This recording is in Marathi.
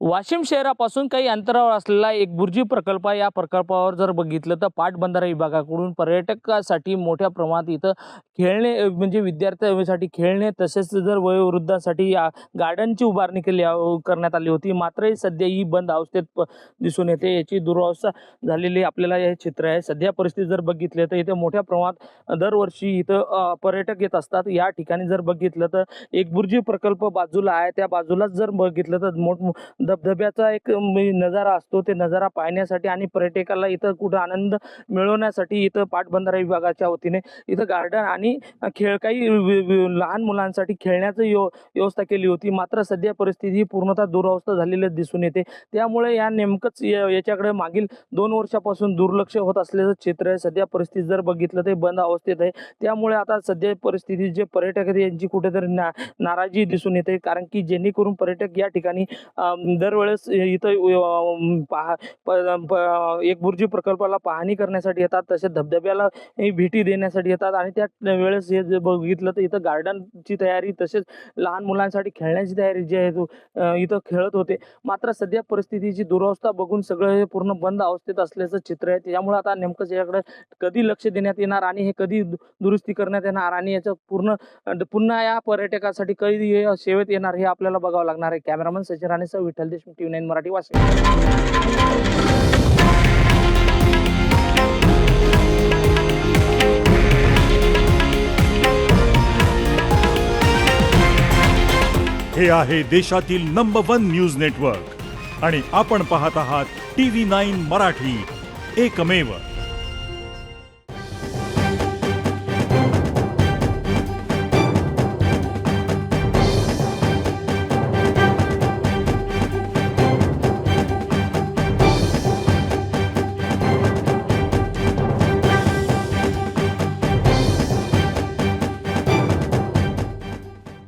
वाशिम शहरापासून काही अंतरावर असलेला एक बुर्जी प्रकल्प आहे। या प्रकल्पावर जर बघितलं तर पाटबंधारा विभागाकडून पर्यटकासाठी मोठ्या प्रमाणात इथं खेळणे म्हणजे विद्यार्थ्यांसाठी खेळणे तसेच जर वयोवृद्धांसाठी या गार्डनची उभारणी करण्यात आली होती। मात्र सध्या ही बंद अवस्थेत दिसून येते। याची दुरावस्था झालेली आपल्याला हे चित्र आहे। सध्या परिस्थिती जर बघितली तर इथे मोठ्या प्रमाणात दरवर्षी इथं पर्यटक येत असतात। या ठिकाणी जर बघितलं तर एक बुर्जी प्रकल्प बाजूला आहे, त्या बाजूलाच जर बघितलं तर धबधब्याचा एक नजारा असतो। ते नजारा पाहण्यासाठी आणि पर्यटकाला इथं कुठं आनंद मिळवण्यासाठी इथं पाटबंधारा विभागाच्या वतीने इथं गार्डन आणि काही लहान मुलांसाठी खेळण्याची व्यवस्था केली होती। मात्र सध्या परिस्थिती पूर्णतः दुरावस्था झालेली दिसून येते। त्यामुळे या नेमकंच याच्याकडे मागील 2 वर्षापासून दुर्लक्ष होत असल्याचं चित्र आहे। सध्या परिस्थिती जर बघितलं तर बंद अवस्थेत आहे। त्यामुळे आता सध्या परिस्थिती जे पर्यटक आहेत यांची कुठेतरी नाराजी दिसून येते, कारण की जेणेकरून पर्यटक या ठिकाणी दरवेळेस इथं एक बुर्जी प्रकल्पाला पाहणी करण्यासाठी येतात, तसेच धबधब्याला भेटी देण्यासाठी येतात आणि त्या वेळेस हे जे बघितलं तर इथं गार्डनची तयारी तसेच लहान मुलांसाठी खेळण्याची तयारी जी आहे इथं खेळत होते। मात्र सध्या परिस्थितीची दुरावस्था बघून सगळं हे पूर्ण बंद अवस्थेत असल्याचं चित्र आहे। त्यामुळे आता नेमकं याकडे कधी लक्ष देण्यात येणार आणि हे कधी दुरुस्ती करण्यात येणार आणि याचं पुन्हा या पर्यटकासाठी कधी सेवेत येणार हे आपल्याला बघावं लागणार आहे। कॅमेरामन सचिन राणेसह विठ्ठल देशमुख, TV9 मराठी, वाशिम। हे आहे देशातील नंबर 1 न्यूज नेटवर्क आणि आपण पाहत आहात TV9 मराठी, एकमेव।